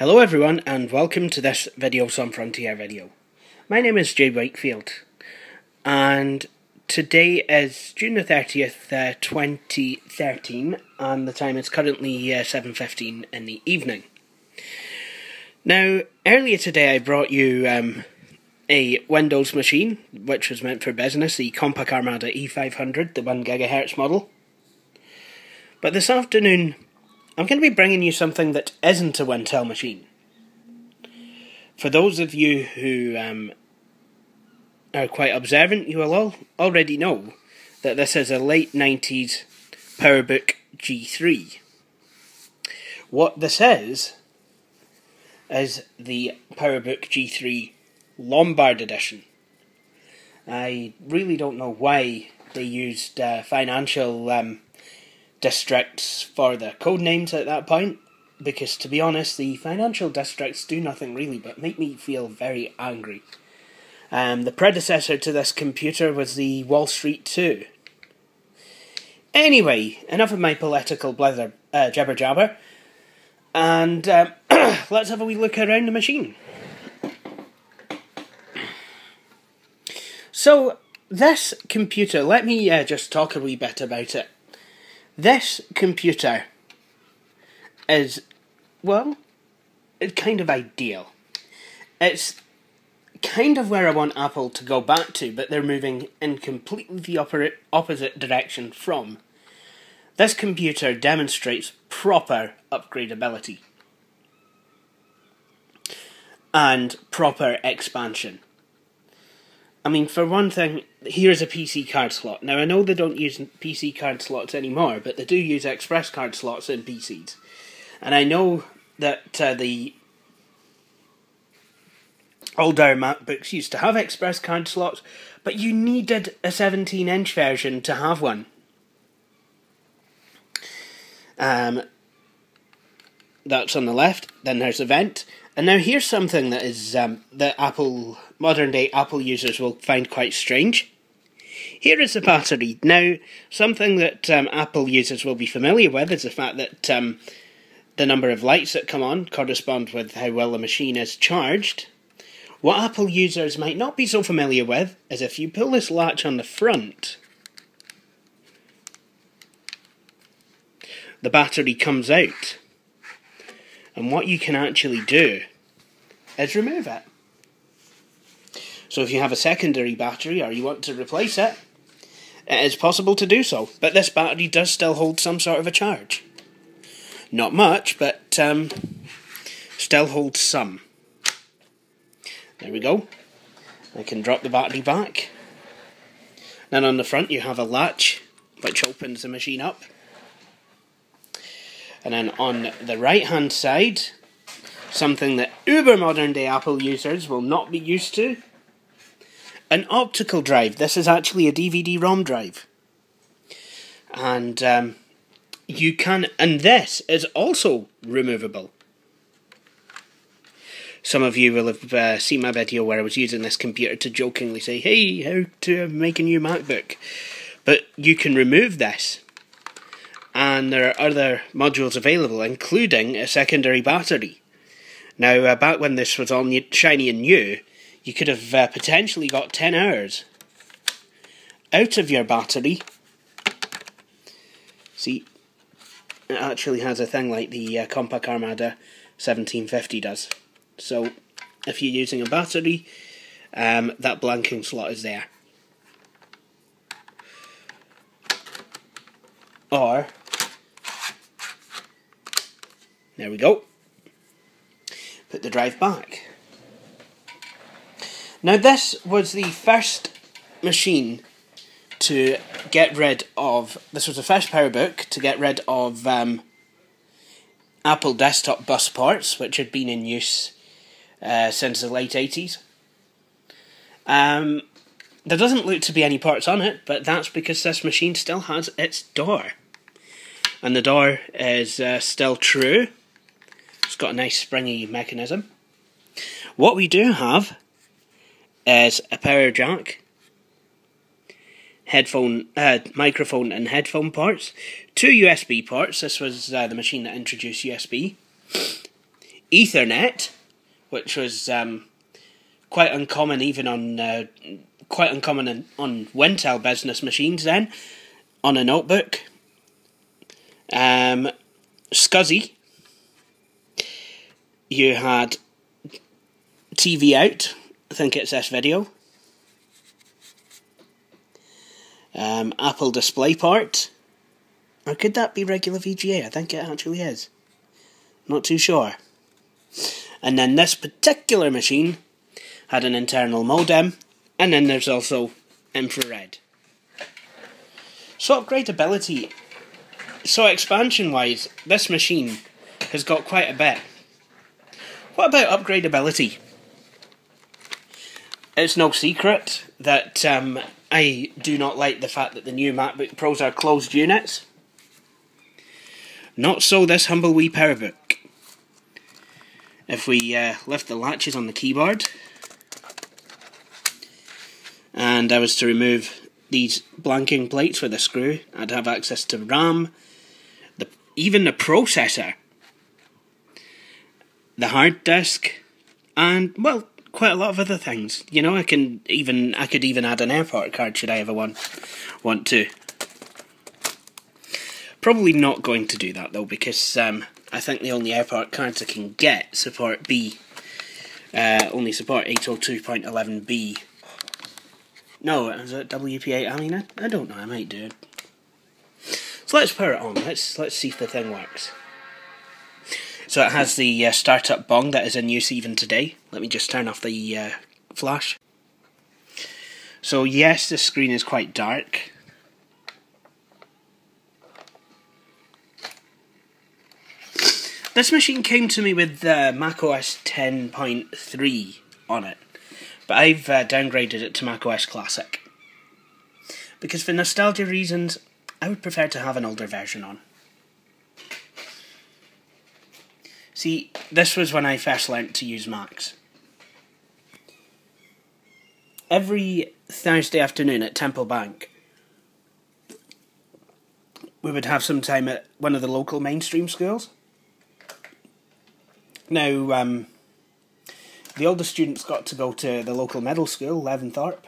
Hello everyone and welcome to this video Some Frontier video. My name is Jay Wakefield and today is June the 30th, 2013 and the time is currently 7:15 in the evening. Now earlier today I brought you a Windows machine which was meant for business, the Compaq Armada E500, the 1GHz model. But this afternoon I'm going to be bringing you something that isn't a Wintel machine. For those of you who are quite observant, you will already know that this is a late 90s PowerBook G3. What this is the PowerBook G3 Lombard Edition. I really don't know why they used financial districts for the code names at that point, because to be honest the financial districts do nothing really but make me feel very angry. The predecessor to this computer was the Wall Street 2. Anyway, enough of my political blather, jibber jabber, and let's have a wee look around the machine. So this computer, let me just talk a wee bit about it. This computer is, well, it's kind of ideal. It's kind of where I want Apple to go back to, but they're moving in completely the opposite direction from. This computer demonstrates proper upgradability and proper expansion. I mean, for one thing, here's a PC card slot. Now, I know they don't use PC card slots anymore, but they do use express card slots in PCs. And I know that the older MacBooks used to have express card slots, but you needed a 17-inch version to have one. That's on the left. Then there's a vent. And now here's something that is that modern day Apple users will find quite strange. Here is the battery. Now, something that Apple users will be familiar with is the fact that the number of lights that come on correspond with how well the machine is charged. What Apple users might not be so familiar with is if you pull this latch on the front, the battery comes out. And what you can actually do is remove it. So if you have a secondary battery or you want to replace it, it is possible to do so. But this battery does still hold some sort of a charge. Not much, but still holds some. There we go. I can drop the battery back. Then on the front you have a latch which opens the machine up. And then on the right hand side, something that uber modern day Apple users will not be used to, an optical drive. This is actually a DVD-ROM drive. And and this is also removable. Some of you will have seen my video where I was using this computer to jokingly say, hey, how to make a new MacBook. But you can remove this. And there are other modules available, including a secondary battery. Now, back when this was all shiny and new, you could have potentially got 10 hours out of your battery. See, it actually has a thing like the Compaq Armada 1750 does. So, if you're using a battery, that blanking slot is there. Or, there we go. Put the drive back. Now this was the first machine to get rid of, this was the first PowerBook to get rid of Apple desktop bus ports, which had been in use since the late 80s. There doesn't look to be any ports on it, but that's because this machine still has its door. And the door is still true. It's got a nice springy mechanism. What we do have is a power jack, microphone and headphone ports, two USB ports. This was the machine that introduced USB. Ethernet, which was quite uncommon even on on Wintel business machines then, on a notebook. SCSI. You had TV out. I think it's this video. Apple DisplayPort. Or could that be regular VGA? I think it actually is. Not too sure. And then this particular machine had an internal modem, and then there's also infrared. So upgradability, so expansion wise, this machine has got quite a bit. What about upgradability? It's no secret that I do not like the fact that the new MacBook Pros are closed units. Not so this humble wee PowerBook. If we lift the latches on the keyboard, and I was to remove these blanking plates with a screw, I'd have access to RAM, even the processor, the hard disk, and, well, quite a lot of other things. You know, I could even add an airport card should I ever want to. Probably not going to do that though, because I think the only airport cards I can get support B. Only support 802.11b. No, is it WPA? I mean, I don't know. I might do it. So let's power it on. Let's see if the thing works. So it has the startup bong that is in use even today. Let me just turn off the flash. So yes, the screen is quite dark. This machine came to me with macOS 10.3 on it, but I've downgraded it to macOS Classic. Because for nostalgia reasons, I would prefer to have an older version on. See, this was when I first learnt to use Macs. Every Thursday afternoon at Temple Bank, we would have some time at one of the local mainstream schools. Now, the older students got to go to the local middle school, Leaventhorpe.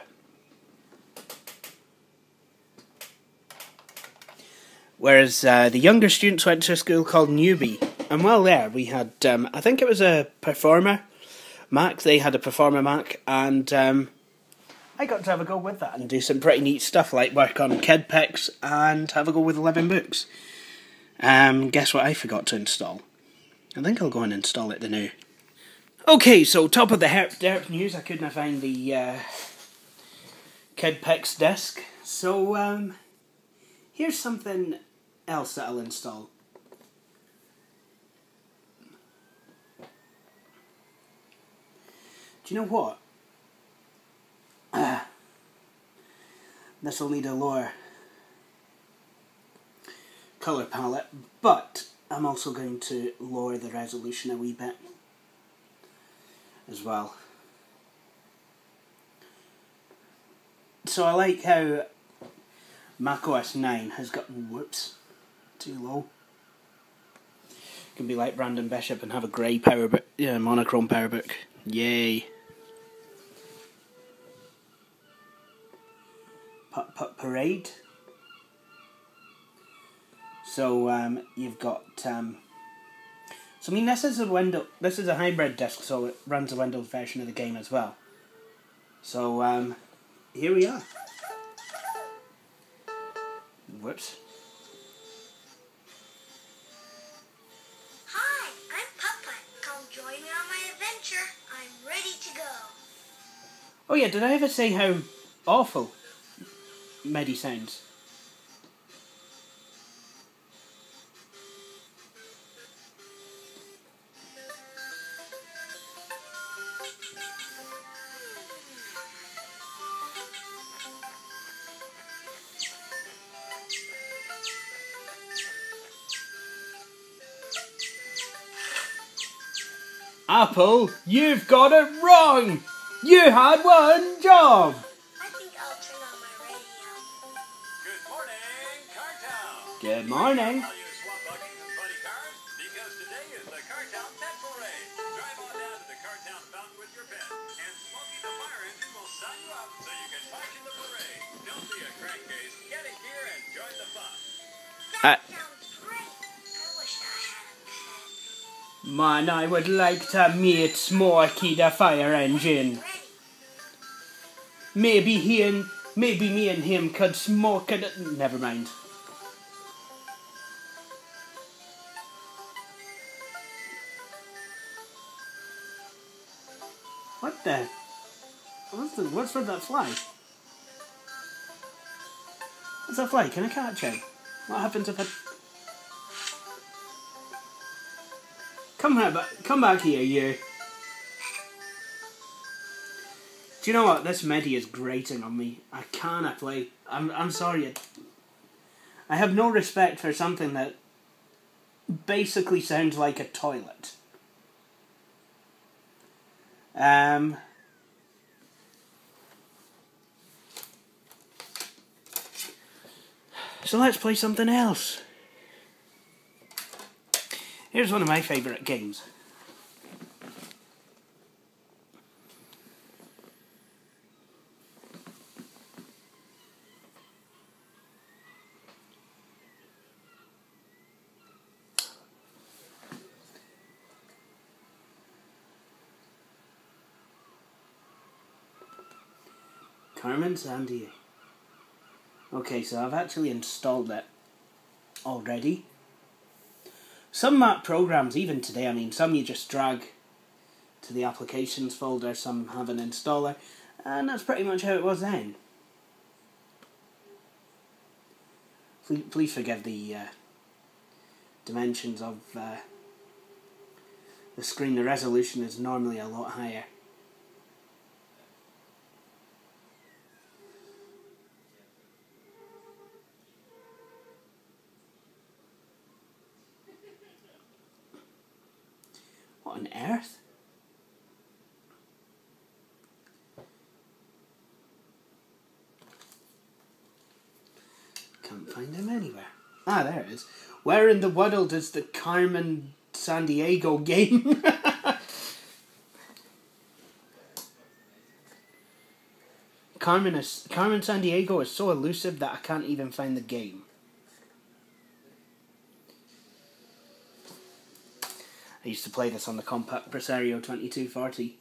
Whereas the younger students went to a school called Newby. And while there, we had, I think it was a Performer Mac. They had a Performer Mac, and I got to have a go with that and do some pretty neat stuff, like work on kid pics and have a go with 11 books. Guess what I forgot to install? I think I'll go and install it the new. Okay, so top of the derp news, I couldn't find the kid pics disc. So here's something else that I'll install. Do you know what? This will need a lower colour palette, but I'm also going to lower the resolution a wee bit as well. So I like how macOS 9 has gotten, whoops, too low. Can be like Brandon Bishop and have a grey PowerBook, yeah, monochrome PowerBook. Yay. Parade. So you've got so I mean, this is a hybrid disc, so it runs a Windows version of the game as well. So here we are. Whoops. Hi, I'm Papa. Come join me on my adventure. I'm ready to go. Oh yeah, did I ever say how awful Medi sounds? Apple, you've got it wrong! You had one job! I think I'll turn on my radio. Good morning, Cartown! Good morning. All you swamp buggies and buddy cars, because today is the Cartown Pet Parade. That sounds great. I wish I had a pet. Man, I would like to meet Smokey the Fire Engine. Ready. Maybe me and him could smoke it. Never mind. What the? What's with that fly? What's that fly? Can I catch him? What happens if I... Come back here, you. Do you know what? This MIDI is grating on me. I cannot play. I'm sorry. I have no respect for something that basically sounds like a toilet. So let's play something else. Here's one of my favourite games. Carmen Sandiego. Okay, so I've actually installed it already. Some Mac programs, even today, I mean, some you just drag to the applications folder, some have an installer, and that's pretty much how it was then. Please forgive the dimensions of the screen. The resolution is normally a lot higher. What on earth? Can't find him anywhere. Ah, there it is. Where in the world is the Carmen Sandiego game? Carmen Sandiego is so elusive that I can't even find the game. I used to play this on the compact Presario 2240.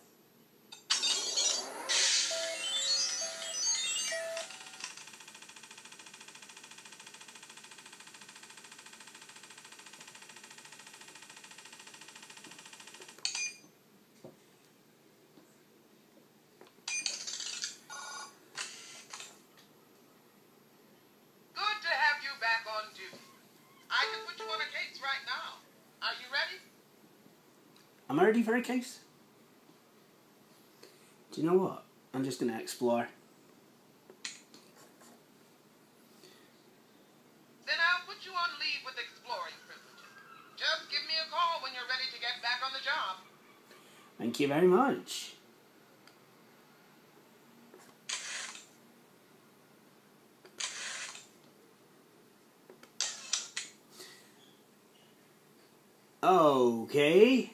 Good to have you back on duty. I can put you on a case right now. Are you ready? I'm ready for a case. Do you know what? I'm just going to explore. Then I'll put you on leave with exploring privileges. Just give me a call when you're ready to get back on the job. Thank you very much. Okay.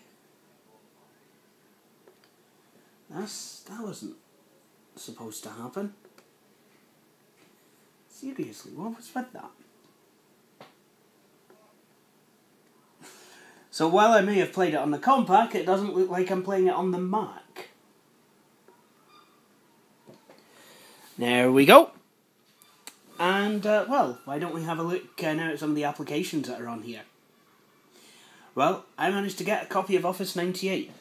That wasn't supposed to happen. Seriously, what was with that? So while I may have played it on the compact, it doesn't look like I'm playing it on the Mac. There we go. And, well, why don't we have a look now at some of the applications that are on here? Well, I managed to get a copy of Office 98.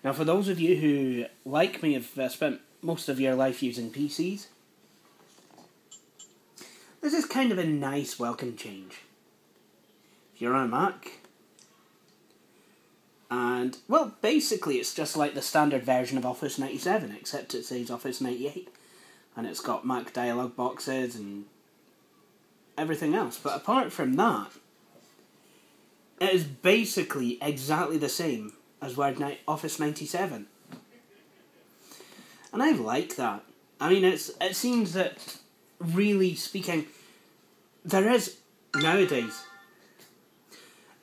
Now, for those of you who, like me, have spent most of your life using PCs, this is kind of a nice welcome change. If you're on a Mac, and, well, basically it's just like the standard version of Office 97, except it says Office 98, and it's got Mac dialog boxes and everything else. But apart from that, it is basically exactly the same as Word Office 97. And I like that. I mean, it seems that, really speaking, there is, nowadays,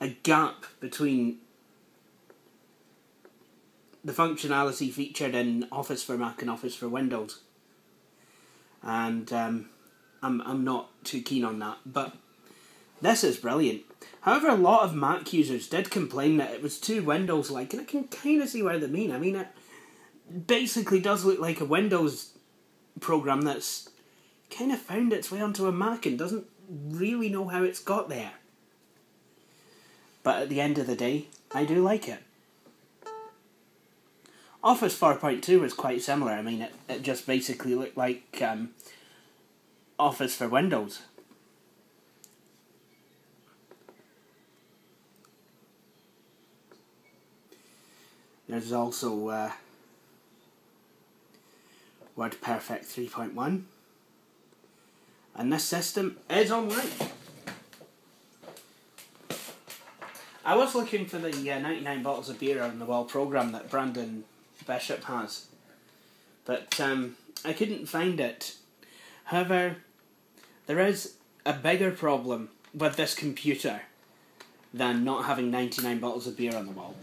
a gap between the functionality featured in Office for Mac and Office for Windows. And I'm not too keen on that. But This is brilliant. However, a lot of Mac users did complain that it was too Windows-like, and I can kind of see why they mean. I mean, it basically does look like a Windows program that's kind of found its way onto a Mac and doesn't really know how it's got there. But at the end of the day, I do like it. Office 4.2 was quite similar. I mean, it just basically looked like Office for Windows. There's also WordPerfect 3.1. And this system is online. I was looking for the 99 bottles of beer on the wall program that Brandon Bishop has, but I couldn't find it. However, there is a bigger problem with this computer than not having 99 bottles of beer on the wall.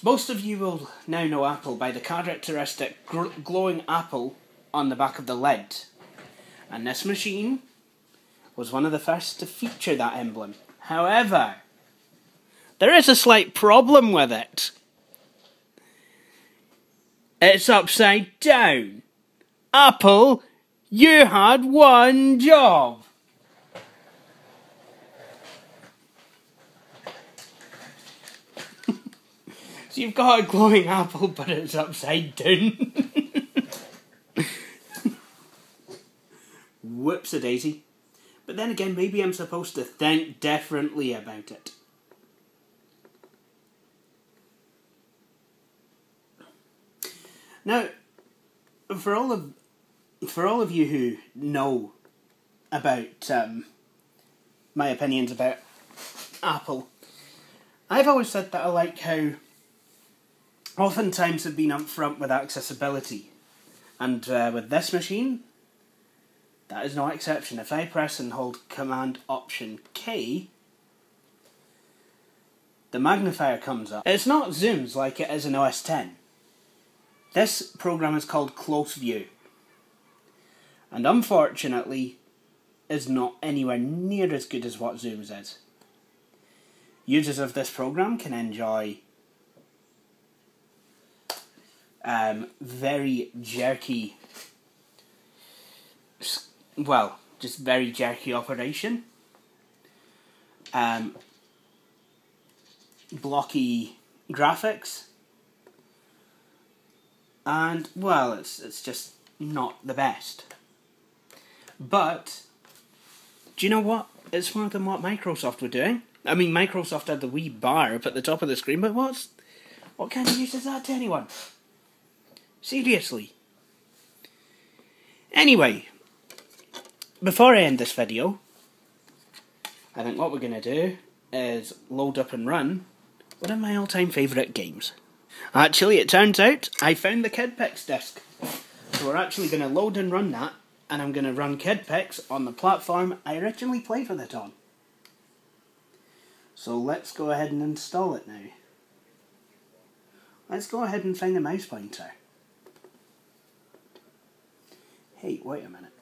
Most of you will now know Apple by the characteristic glowing apple on the back of the lid, and this machine was one of the first to feature that emblem. However, there is a slight problem with it. It's upside down. Apple, you had one job. So you've got a glowing apple, but it's upside down. Whoops-a-daisy. But then again, maybe I'm supposed to think differently about it. Now, for all of you who know about my opinions about Apple, I've always said that I like how oftentimes they've been upfront with accessibility, and with this machine, that is no exception. If I press and hold Command Option K, the magnifier comes up. It's not zooms like it is in OS X. This program is called Close View, and unfortunately is not anywhere near as good as what zooms is. Users of this program can enjoy very jerky, well, just very jerky operation, blocky graphics, and, well, it's just not the best. But, do you know what? It's more than what Microsoft were doing. I mean, Microsoft had the wee bar up at the top of the screen, but what kind of use is that to anyone? Seriously. Anyway, before I end this video, I think what we're going to do is load up and run one of my all-time favourite games. Actually, it turns out I found the KidPix disc. So we're actually going to load and run that, and I'm going to run KidPix on the platform I originally played with it on. So let's go ahead and install it now. Let's go ahead and find the mouse pointer. Hey, wait a minute.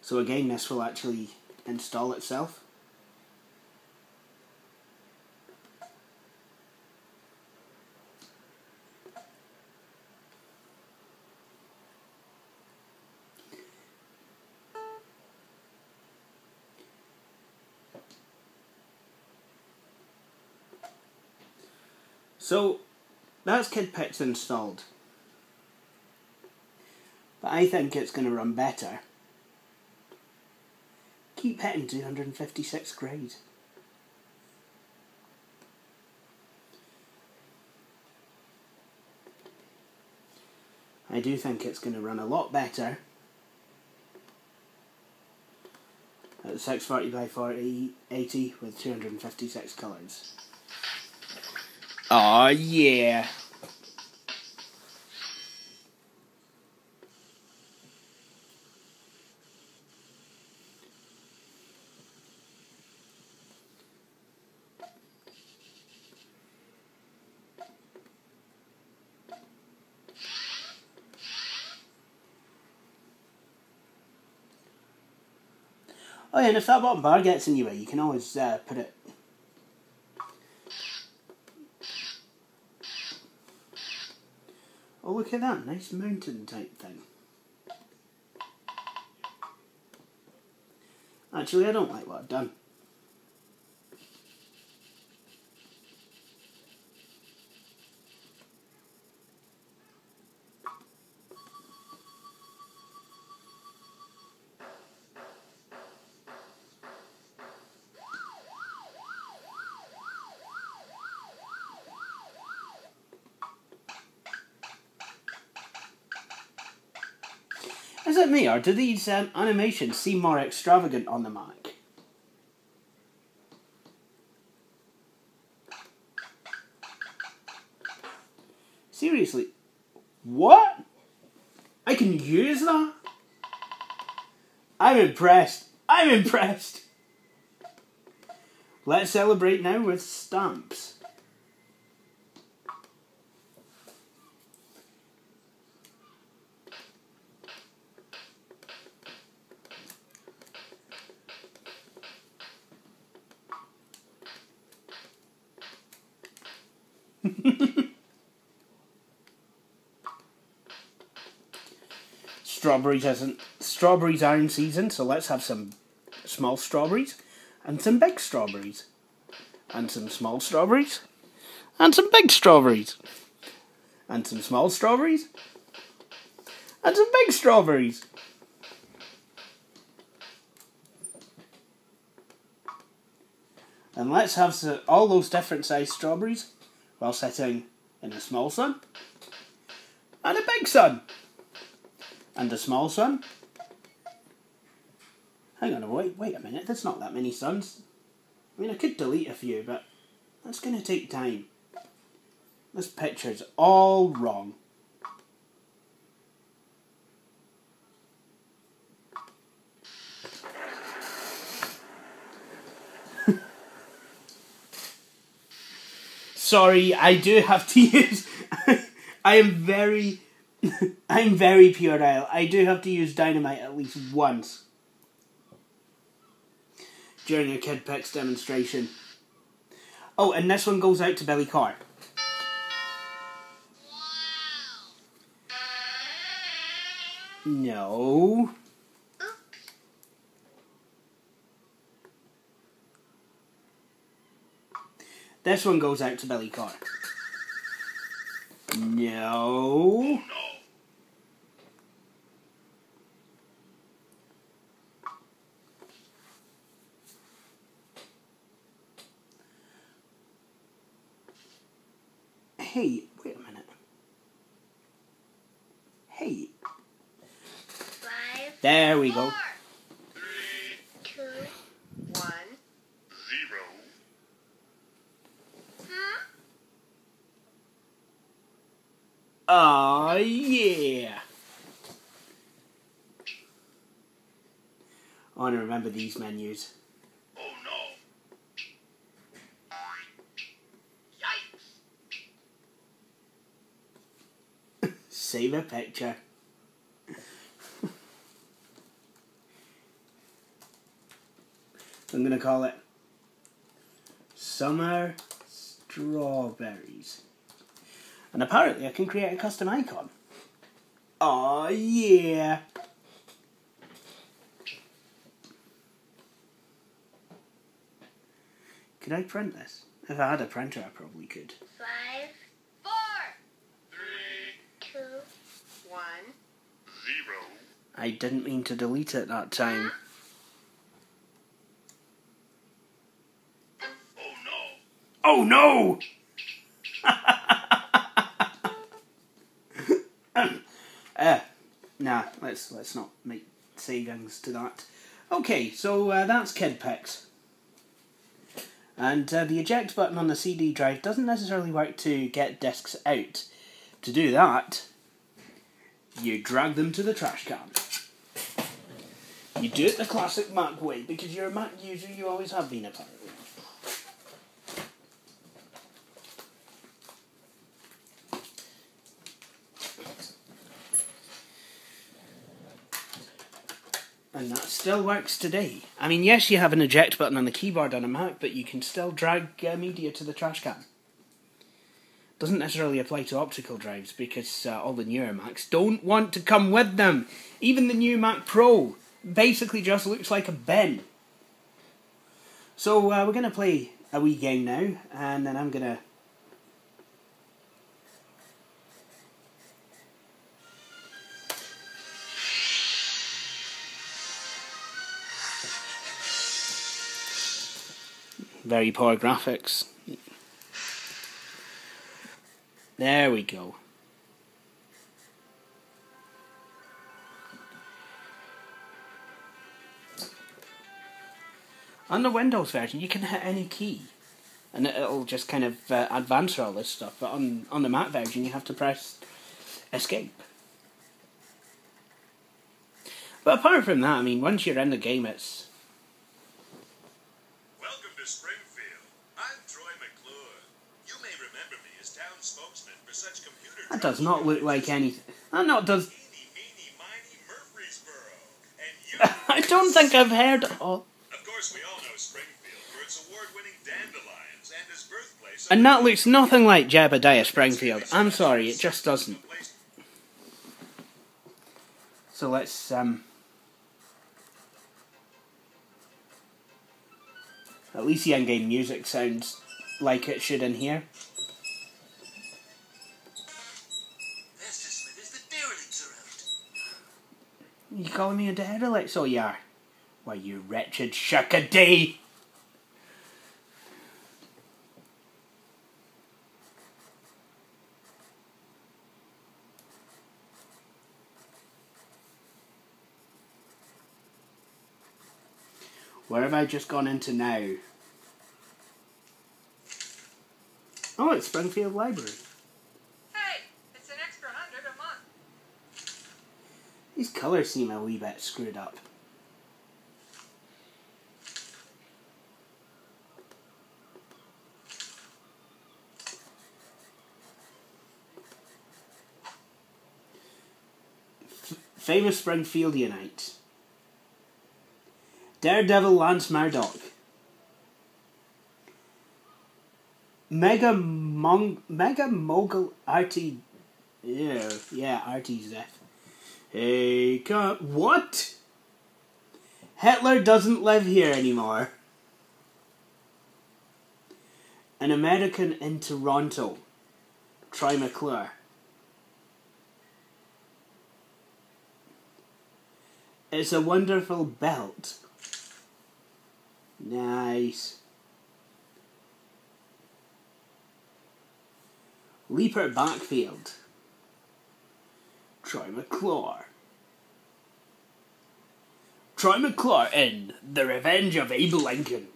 So again, this will actually install itself. So, that's KidPix installed. But I think it's going to run better. Keep hitting 256 grade. I do think it's going to run a lot better at 640 by 480 with 256 colours. Aw, yeah. Oh yeah, and if that bottom bar gets in your way, you can always put it... Oh, look at that. Nice mountain type thing. Actually, I don't like what I've done. Is it me, or do these animations seem more extravagant on the Mac? Seriously? What? I can use that? I'm impressed. I'm impressed. Let's celebrate now with stamps. Strawberries are in season, so let's have some small strawberries and some big strawberries and some small strawberries and some big strawberries and some small strawberries and some big strawberries. And let's have all those different sized strawberries while sitting in a small sun and a big sun. And a small sun. Hang on, wait a minute, there's not that many suns. I mean, I could delete a few, but that's going to take time. This picture's all wrong. Sorry, I do have to use... I'm very puerile. I do have to use dynamite at least once during a Kid Picks demonstration. Oh, and this one goes out to Billy Carr. No. This one goes out to Billy Carr. No. Hey, wait a minute. Hey. 5, There we go. 4, 3, 2, 1. 0. Aw, yeah. I want to remember these menus. Oh no. Yikes. Save a picture. I'm going to call it Summer Strawberries. And apparently I can create a custom icon. Aw, yeah. Could I print this? If I had a printer, I probably could. 5, 4, 3, 2, 1. 0. I didn't mean to delete it that time. Oh no. Oh no! Nah, let's not make savings to that. Okay, so that's Kid Picks. And the eject button on the CD drive doesn't necessarily work to get discs out. To do that, you drag them to the trash can. You do it the classic Mac way, because you're a Mac user, you always have been apparently. And that still works today. I mean, yes, you have an eject button on the keyboard on a Mac, but you can still drag media to the trash can. Doesn't necessarily apply to optical drives, because all the newer Macs don't want to come with them. Even the new Mac Pro basically just looks like a bin. So we're going to play a wee game now, and then I'm going to... Very poor graphics. There we go. On the Windows version, you can hit any key, and it'll just kind of advance all this stuff. But on the Mac version, you have to press Escape. But apart from that, I mean, once you're in the game, it's... Welcome to Springfield. I'm Troy McClure. You may remember me as town spokesman for such computer... That does not look like anything. That not does... Eeny, meeny, miny, Murfreesboro. And you... I don't think I've heard... Oh. Of course, we all know Springfield for its award-winning dandelions and its birthplace... And that looks nothing like Jebediah Springfield. I'm sorry, it just doesn't. So let's... At least the in-game music sounds like it should in here. Master Smithers, the derelicts are out. You calling me a derelict? So you are. Why, you wretched shuckadee! Where have I just gone into now? Oh, it's Springfield Library. Hey, it's an extra $100 a month. These colours seem a wee bit screwed up. Famous Springfieldianite. Daredevil Lance Murdoch. Mega Mogul Artie. Yeah, Artie Zeph. Hey, what? Hitler doesn't live here anymore. An American in Toronto. Troy McClure. It's a wonderful belt. Nice. Leaper Backfield. Troy McClure. Troy McClure in The Revenge of Abe Lincoln.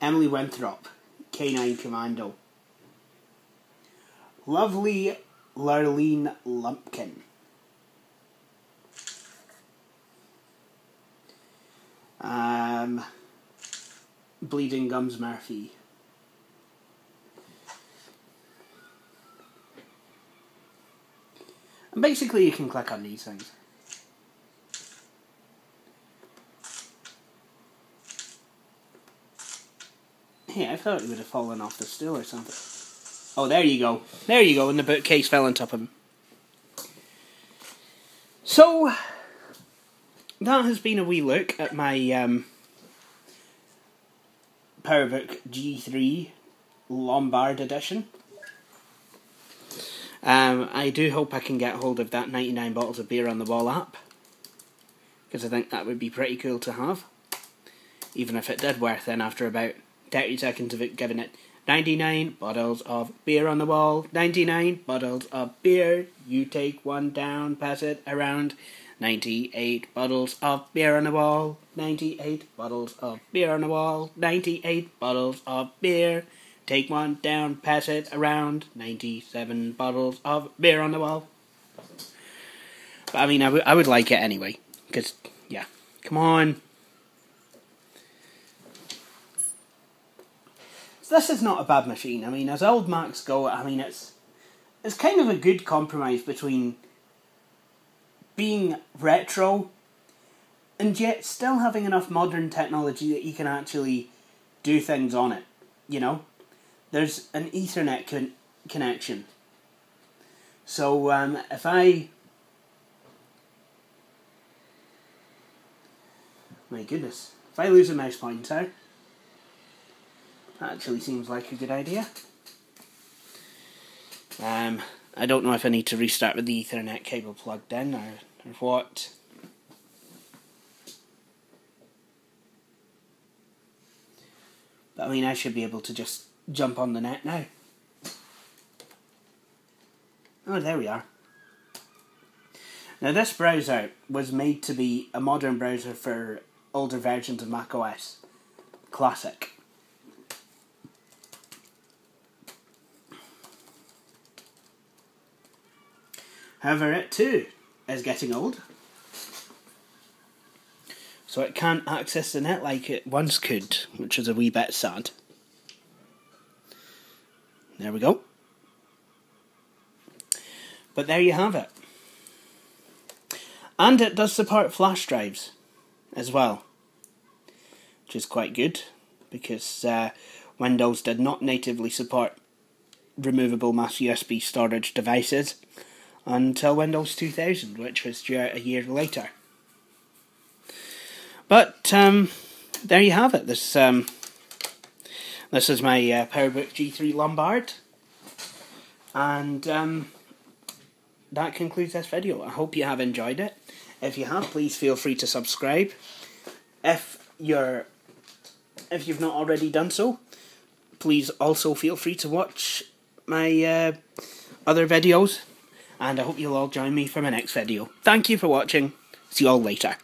Emily Winthrop, Canine Commando. Lovely Lurleen Lumpkin. Bleeding Gums Murphy. And basically you can click on these things. Hey, I thought he would have fallen off the stool or something. Oh, there you go. There you go, and the bookcase fell on top of him. So, that has been a wee look at my PowerBook G3 Lombard edition. I do hope I can get hold of that 99 Bottles of Beer on the Wall app, because I think that would be pretty cool to have. Even if it did work then after about 30 seconds of it giving it 99 bottles of beer on the wall, 99 bottles of beer, you take one down, pass it around, 98 bottles of beer on the wall, 98 bottles of beer on the wall, 98 bottles of beer, take one down, pass it around, 97 bottles of beer on the wall. But I mean, I would like it anyway, because, yeah. Come on. So this is not a bad machine. I mean, as old Macs go, I mean, it's kind of a good compromise between being retro and yet still having enough modern technology that you can actually do things on it, you know? There's an Ethernet connection. So if I... My goodness. If I lose a mouse pointer, that actually seems like a good idea. I don't know if I need to restart with the Ethernet cable plugged in or what. But I mean, I should be able to just jump on the net now. Oh, there we are. Now this browser was made to be a modern browser for older versions of macOS Classic. However, it too is getting old. So it can't access the net like it once could, which is a wee bit sad. There we go. But there you have it. And it does support flash drives as well, which is quite good, because Windows did not natively support removable mass USB storage devices until Windows 2000, which was due out a year later. But there you have it. This is my PowerBook G3 Lombard, and that concludes this video. I hope you have enjoyed it. If you have, please feel free to subscribe. If you've not already done so, please also feel free to watch my other videos. And I hope you'll all join me for my next video. Thank you for watching. See you all later.